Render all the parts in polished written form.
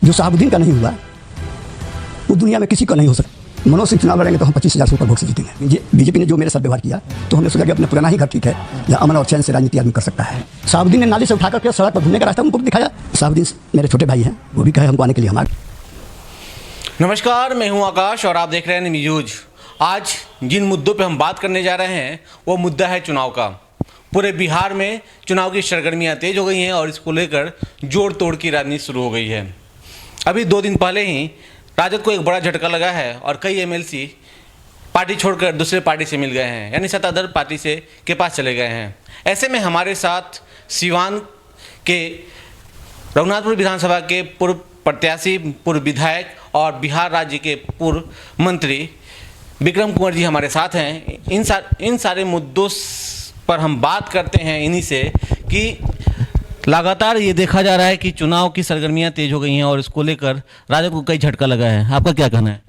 जो शहाबुद्दीन का नहीं हुआ वो दुनिया में किसी का नहीं हो सकता। मनोज सिंह चुनाव लड़ेंगे तो हम 25,000 से ऊपर वोट से जीतेंगे। बीजेपी ने जो मेरे साथ व्यवहार किया तो हमने सोचा कि अपने पुराना ही घर ठीक है, जहाँ अमन और चैन से राजनीति आदमी कर सकता है। शहाबुद्दीन ने नाली से उठाकर के सड़क पर घूमने का रास्ता उनको भी दिखाया। शहाबुद्दीन मेरे छोटे भाई हैं, वो भी कहे हमको आने के लिए हमारे। नमस्कार, मैं हूं आकाश और आप देख रहे हैं न्यूज। आज जिन मुद्दों पे हम बात करने जा रहे हैं वो मुद्दा है चुनाव का। पूरे बिहार में चुनाव की सरगर्मियां तेज हो गई हैं और इसको लेकर जोड़ तोड़ की राजनीति शुरू हो गई है। अभी 2 दिन पहले ही राजद को एक बड़ा झटका लगा है और कई एमएलसी पार्टी छोड़कर दूसरे पार्टी से मिल गए हैं, यानी सत्ताधार पार्टी से के पास चले गए हैं। ऐसे में हमारे साथ सिवान के रघुनाथपुर विधानसभा के पूर्व प्रत्याशी, पूर्व विधायक और बिहार राज्य के पूर्व मंत्री विक्रम कुंवर जी हमारे साथ हैं। इन सारे मुद्दों पर हम बात करते हैं इन्हीं से कि लगातार ये देखा जा रहा है कि चुनाव की सरगर्मियां तेज हो गई हैं और इसको लेकर राजद को कई झटका लगा है। आपका क्या कहना है?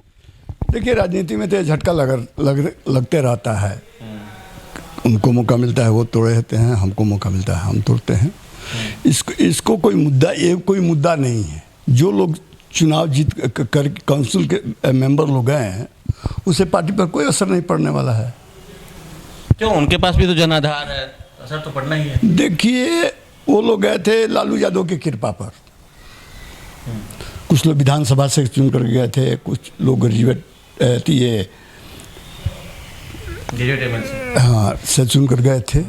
देखिए, राजनीति में तो झटका लगते रहता है। उनको मौका मिलता है वो तोड़े रहते हैं, हमको मौका मिलता है हम तोड़ते हैं। इसको कोई मुद्दा नहीं है। जो लोग चुनाव जीत कर काउंसिल के मेंबर लोग गए हैं उसे पार्टी पर कोई असर नहीं पड़ने वाला है। क्यों? उनके पास भी तो जनाधार है, असर तो पड़ना ही है। देखिए, वो लोग गए थे लालू यादव की कृपा पर। कुछ लोग विधानसभा से चुन कर गए थे, कुछ लोग ग्रेजुएट से चुन कर गए थे।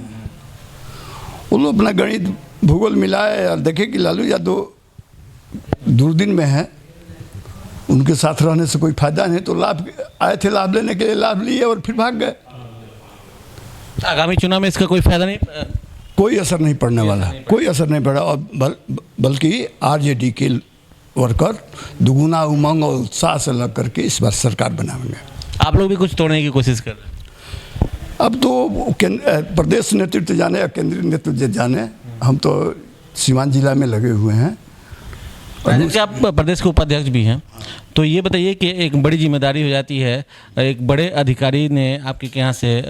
वो लोग अपना गणित भूगोल मिलाए और देखे कि लालू यादव दूरदीन में है, उनके साथ रहने से कोई फायदा नहीं, तो आए थे लाभ लेने के लिए, लाभ लिए और फिर भाग गए। आगामी चुनाव में इसका कोई फायदा नहीं, कोई असर नहीं पड़ने वाला, कोई असर नहीं पड़ा। और बल्कि आरजेडी के वर्कर दुगुना उमंग और उत्साह से लग करके इस बार सरकार बनाएंगे। आप लोग भी कुछ तोड़ने की कोशिश कर रहे हैं? अब तो प्रदेश नेतृत्व जाने या केंद्रीय नेतृत्व जाने, हम तो सीवान जिला में लगे हुए हैं। आप प्रदेश के उपाध्यक्ष भी हैं, तो ये बताइए कि एक बड़ी जिम्मेदारी हो जाती है। एक बड़े अधिकारी ने आपके यहाँ से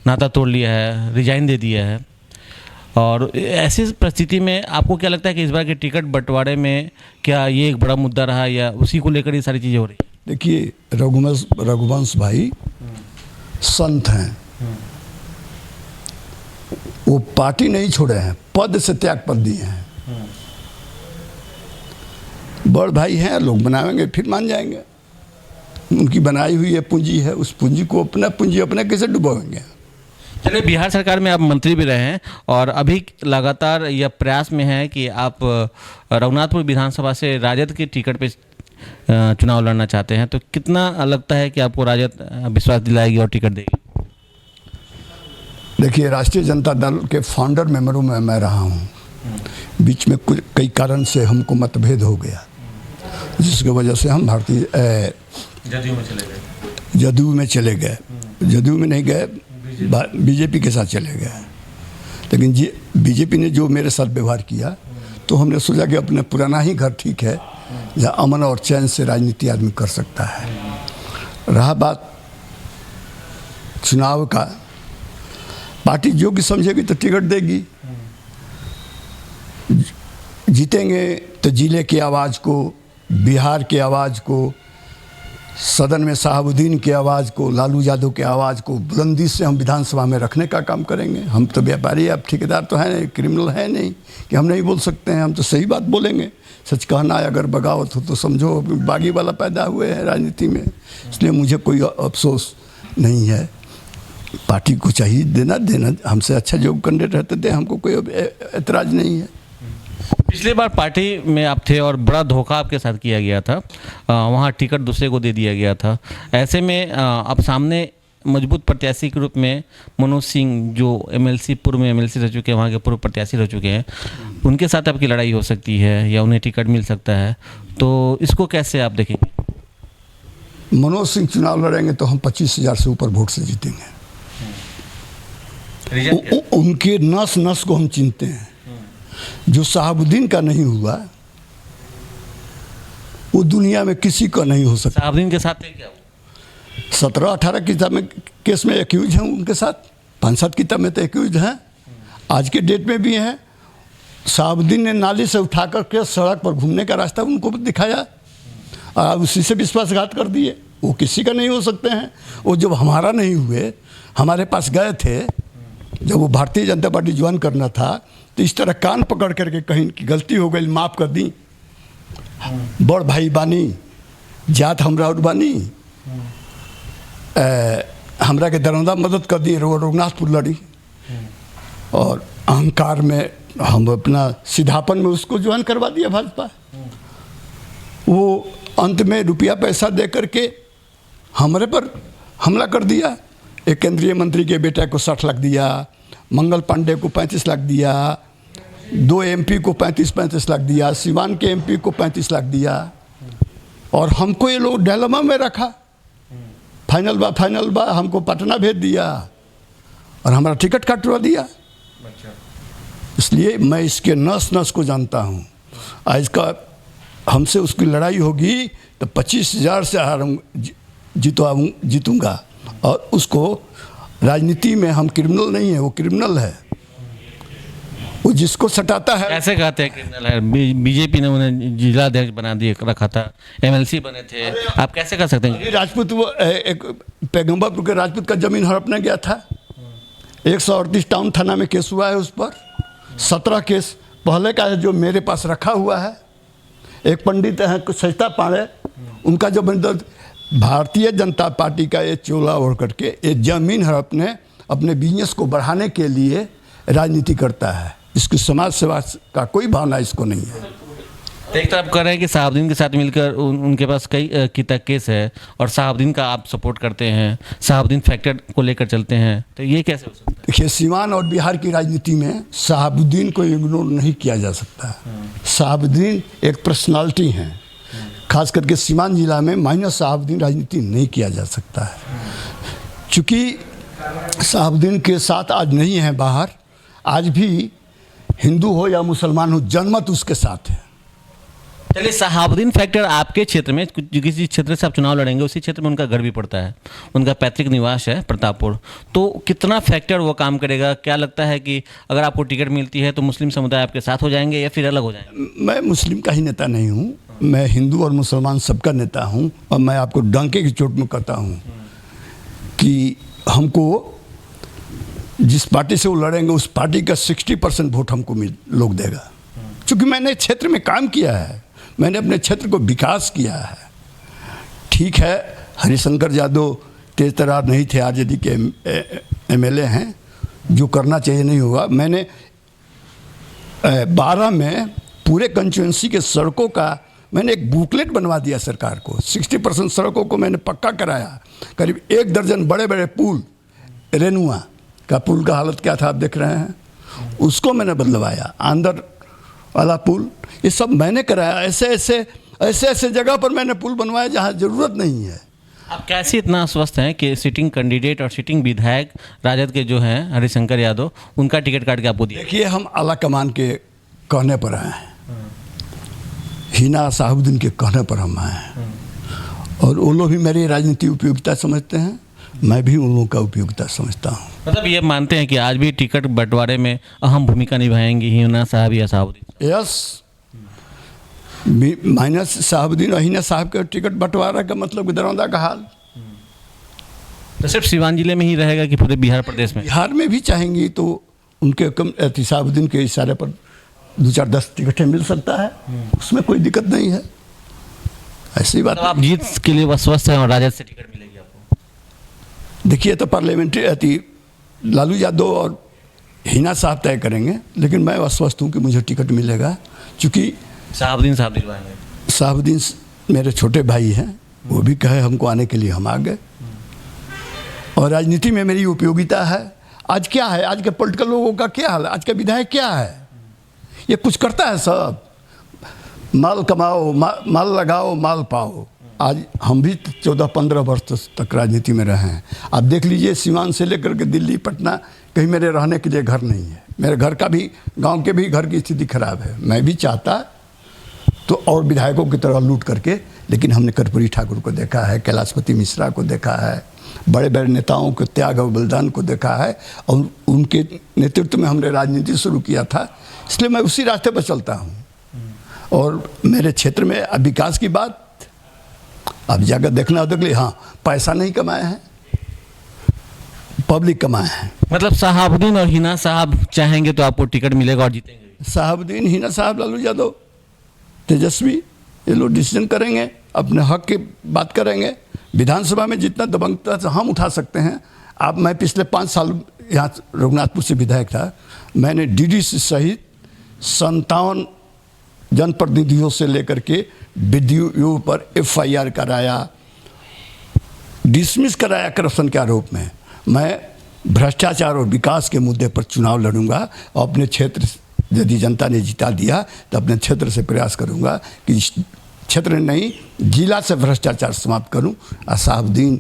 नाता तोड़ लिया है, रिजाइन दे दिया है, और ऐसी परिस्थिति में आपको क्या लगता है कि इस बार के टिकट बंटवारे में क्या ये एक बड़ा मुद्दा रहा या उसी को लेकर ये सारी चीज़ें हो रही? देखिए, रघुवंश भाई संत हैं। वो पार्टी नहीं छोड़े हैं, पद से त्याग पर दिए हैं। बड़ भाई हैं, लोग बनाएंगे फिर मान जाएंगे। उनकी बनाई हुई ये पूंजी है, उस पूंजी को अपने कैसे डुबाएंगे? चलिए, बिहार सरकार में आप मंत्री भी रहे हैं और अभी लगातार यह प्रयास में है कि आप रघुनाथपुर विधानसभा से राजद के टिकट पे चुनाव लड़ना चाहते हैं, तो कितना लगता है कि आपको राजद विश्वास दिलाएगी और टिकट देगी? देखिए, राष्ट्रीय जनता दल के फाउंडर मेंबरों में मैं रहा हूँ। बीच में कई कारण से हमको मतभेद हो गया, जिसकी वजह से हम भारतीय जदयू में चले गए। जदयू में नहीं गए, बीजेपी के साथ चले गए। लेकिन बीजेपी ने जो मेरे साथ व्यवहार किया तो हमने सोचा कि अपने पुराना ही घर ठीक है, जहाँ अमन और चैन से राजनीति आदमी कर सकता है। रहा बात चुनाव का, पार्टी जो कि समझेगी तो टिकट देगी। जीतेंगे तो जिले की आवाज़ को, बिहार की आवाज़ को, सदन में शहाबुद्दीन की आवाज़ को, लालू यादव की आवाज़ को बुलंदी से हम विधानसभा में रखने का काम करेंगे। हम तो व्यापारी, अब ठेकेदार तो है नहीं, क्रिमिनल है नहीं कि हम नहीं बोल सकते हैं। हम तो सही बात बोलेंगे। सच कहना है, अगर बगावत हो तो समझो बागी वाला पैदा हुए हैं राजनीति में। इसलिए मुझे कोई अफसोस नहीं है। पार्टी को चाहिए देना, हमसे अच्छा जो कैंडिडेट रहते थे, हमको कोई एतराज़ नहीं है। पिछली बार पार्टी में आप थे और बड़ा धोखा आपके साथ किया गया था, वहाँ टिकट दूसरे को दे दिया गया था। ऐसे में अब सामने मजबूत प्रत्याशी के रूप में मनोज सिंह, जो एमएलसी पूर्व में एमएलसी रह चुके हैं, वहाँ के पूर्व प्रत्याशी रह चुके हैं, उनके साथ आपकी लड़ाई हो सकती है या उन्हें टिकट मिल सकता है, तो इसको कैसे आप देखेंगे? मनोज सिंह चुनाव लड़ेंगे तो हम 25,000 से ऊपर वोट से जीतेंगे। उनके नस नस को हम चिनते हैं। जो शहाबुद्दीन का नहीं हुआ वो दुनिया में किसी का नहीं हो सकता। शहाबुद्दीन के साथ क्या? 17-18 किताब में केस में एक्यूज हैं उनके साथ, 5-7 किताब में तो एक्यूज हैं, आज के डेट में भी हैं। शहाबुद्दीन ने नाली से उठा करके सड़क पर घूमने का रास्ता उनको दिखाया और उसी से विश्वासघात कर दिए। वो किसी का नहीं हो सकते हैं। वो जब हमारा नहीं हुए, हमारे पास गए थे, जब वो भारतीय जनता पार्टी ज्वाइन करना था, तो इस तरह कान पकड़ करके कहीं की गलती हो गई, माफ़ कर दी, बड़ भाई बानी, जात हमरा और बानी, हमरा के दरौंदा मदद कर दी, रघुनाथपुर लड़ी, और अहंकार में हम अपना सीधापन में उसको ज्वाइन करवा दिया भाजपा। वो अंत में रुपया पैसा दे करके हमारे पर हमला कर दिया। एक केंद्रीय मंत्री के बेटे को 60 लाख दिया, मंगल पांडे को 35 लाख दिया, 2 एमपी को 35 लाख दिया, सिवान के एमपी को 35 लाख दिया, और हमको ये लोग डायलेमा में रखा। फाइनल बा हमको पटना भेज दिया और हमारा टिकट कटवा दिया। इसलिए मैं इसके नस नस को जानता हूँ। आज का हमसे उसकी लड़ाई होगी तो 25,000 से जीतूंगा, और उसको राजनीति में हम क्रिमिनल नहीं है, वो क्रिमिनल है। वो जिसको सटाता है। ऐसे कहते हैं क्रिमिनल है। बीजेपी ने उन्हें जिला अध्यक्ष बना दिए रखा था, एमएलसी बने थे, आप कैसे कर सकते हैं? राजपूत, वो एक पैगंबरपुर के राजपूत का जमीन हड़पने गया था। 138 टाउन थाना में केस हुआ है उस पर। 17 केस पहले का है जो मेरे पास रखा हुआ है। एक पंडित हैं सरिता पांडे, उनका जो भारतीय जनता पार्टी का ये चोला ओढ़ करके ये जमीन हड़पने अपने बिजनेस को बढ़ाने के लिए राजनीति करता है। इसकी समाज सेवा का कोई भावना इसको नहीं है। एक तरफ कह रहे हैं कि शहाबुद्दीन के साथ मिलकर उनके पास कई तक केस है और शहाबुद्दीन का आप सपोर्ट करते हैं, शहाबुद्दीन फैक्टर को लेकर चलते हैं, तो ये कैसे हो सकता है? देखिए, सीवान और बिहार की राजनीति में शहाबुद्दीन को इग्नोर नहीं किया जा सकता है। शहाबुद्दीन एक पर्सनालिटी हैं, खास करके सीवान जिला में माइनस शहाबुद्दीन राजनीति नहीं किया जा सकता है। चूँकि शहाबुद्दीन के साथ आज नहीं है बाहर, आज भी हिंदू हो या मुसलमान हो, जनमत उसके साथ है। चलिए, शहाबुद्दीन फैक्टर आपके क्षेत्र में, किसी क्षेत्र से आप चुनाव लड़ेंगे उसी क्षेत्र में उनका घर भी पड़ता है, उनका पैतृक निवास है प्रतापपुर, तो कितना फैक्टर वो काम करेगा? क्या लगता है कि अगर आपको टिकट मिलती है तो मुस्लिम समुदाय आपके साथ हो जाएंगे या फिर अलग हो जाएंगे? मैं मुस्लिम का ही नेता नहीं हूँ, मैं हिंदू और मुसलमान सबका नेता हूँ। और मैं आपको डंके की चोट में कहता हूँ कि हमको जिस पार्टी से वो लड़ेंगे उस पार्टी का 60% वोट हमको लोग देगा। क्योंकि मैंने क्षेत्र में काम किया है, मैंने अपने क्षेत्र को विकास किया है। ठीक है, हरिशंकर यादव तेज तरार नहीं थे, आरजेडी के एमएलए हैं, जो करना चाहिए नहीं हुआ। मैंने 12 में पूरे कंस्टिट्यूएंसी के सड़कों का मैंने एक बुकलेट बनवा दिया सरकार को। 60% सड़कों को मैंने पक्का कराया। करीब 1 दर्जन बड़े बड़े पुल, रेनुआ का पुल का हालत क्या था आप देख रहे हैं, उसको मैंने बदलवाया। आंदर वाला पुल, ये सब मैंने कराया। ऐसे जगह पर मैंने पुल बनवाया जहाँ ज़रूरत नहीं है। आप कैसे इतना आश्वस्त हैं कि सिटिंग कैंडिडेट और सिटिंग विधायक राजद के जो हैं हरिशंकर यादव, उनका टिकट काट के आपको दिया? देखिए, हम आला कमान के कहने पर आए हैं, हिना शहाबुद्दीन के कहने पर हम आए हैं, और वो लोग भी मेरी राजनीति उपयोगिता समझते हैं, मैं भी उन लोगों का उपयोगिता समझता हूँ। मतलब ये मानते हैं कि आज भी टिकट बंटवारे में अहम भूमिका निभाएंगी हिना साहब या शहाबुद्दीन? यस, माइनस शहाबुद्दीन और हिना साहब के टिकट बंटवारा का मतलब दरौंदा का हाल। तो सिर्फ सीवान जिले में ही रहेगा कि पूरे बिहार प्रदेश में? बिहार में भी चाहेंगी तो उनके कम शहाबुद्दीन के इशारे पर 2-4-10 टिकटें मिल सकता है, उसमें कोई दिक्कत नहीं है। ऐसी बात। तो आप जीत के लिए स्वस्थ हैं और राजद से टिकट मिलेगी आपको? देखिए, तो पार्लियामेंट्री लालू यादव और हिना साहब तय करेंगे, लेकिन मैं अस्वस्थ हूँ कि मुझे टिकट मिलेगा। चूँकि शहाबुद्दीन साहब दिलवाएंगे। शहाबुद्दीन मेरे छोटे भाई हैं, वो भी कहे हमको आने के लिए, हम आ गए। और राजनीति में मेरी उपयोगिता है। आज क्या है, आज के पॉलिटिकल लोगों का क्या हाल है, आज का विधायक क्या है, ये कुछ करता है सब, माल कमाओ, माल लगाओ, माल पाओ। आज हम भी 14-15 वर्ष तक राजनीति में रहे हैं। आप देख लीजिए, सीवान से लेकर के दिल्ली, पटना, कहीं मेरे रहने के लिए घर नहीं है। मेरे घर का भी, गांव के भी घर की स्थिति खराब है। मैं भी चाहता तो और विधायकों की तरह लूट करके लेकिन हमने कर्पूरी ठाकुर को देखा है, कैलाशपति मिश्रा को देखा है, बड़े बड़े नेताओं के त्याग और बलिदान को देखा है, और उनके नेतृत्व में हमने राजनीति शुरू किया था, इसलिए मैं उसी रास्ते पर चलता हूँ। और मेरे क्षेत्र में अब विकास की बात अब जाकर देखना होता है, हाँ पैसा नहीं कमाया है, पब्लिक कमाया है। मतलब शहाबुद्दीन और हिना साहब चाहेंगे तो आपको टिकट मिलेगा और जीतेंगे? शहाबुद्दीन, हिना साहब, लालू यादव, तेजस्वी, ये लोग डिसीजन करेंगे, अपने हक की बात करेंगे। विधानसभा में जितना दबंगता से हम उठा सकते हैं। अब मैं पिछले 5 साल यहाँ रघुनाथपुर से विधायक था, मैंने डीडीसी सहित 57 जनप्रतिनिधियों से लेकर के विधियों पर FIR कराया, डिसमिस कराया करप्शन के आरोप में। मैं भ्रष्टाचार और विकास के मुद्दे पर चुनाव लड़ूंगा, और अपने क्षेत्र यदि जनता ने जिता दिया तो अपने क्षेत्र से प्रयास करूंगा कि इस क्षेत्र नहीं, जिला से भ्रष्टाचार समाप्त करूं, और शहाबुद्दीन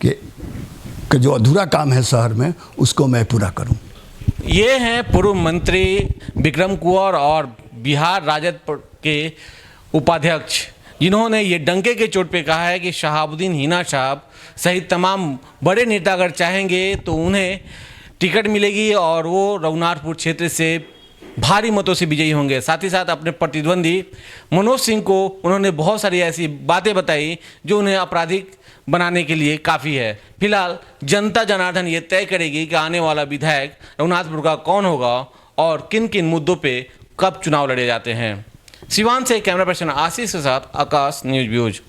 के जो अधूरा काम है शहर में, उसको मैं पूरा करूं। ये हैं पूर्व मंत्री विक्रम कुंवर और बिहार राजद के उपाध्यक्ष, जिन्होंने ये डंके के चोट पे कहा है कि शहाबुद्दीन, हिना साहब सहित तमाम बड़े नेता अगर चाहेंगे तो उन्हें टिकट मिलेगी और वो रघुनाथपुर क्षेत्र से भारी मतों से विजयी होंगे। साथ ही साथ अपने प्रतिद्वंदी मनोज सिंह को उन्होंने बहुत सारी ऐसी बातें बताई जो उन्हें आपराधिक बनाने के लिए काफ़ी है। फिलहाल जनता जनार्दन ये तय करेगी कि आने वाला विधायक रघुनाथपुर का कौन होगा और किन किन मुद्दों पे कब चुनाव लड़े जाते हैं। सिवान से कैमरा पर्सन आशीष के साथ आकाश, न्यूज़ ब्यूज।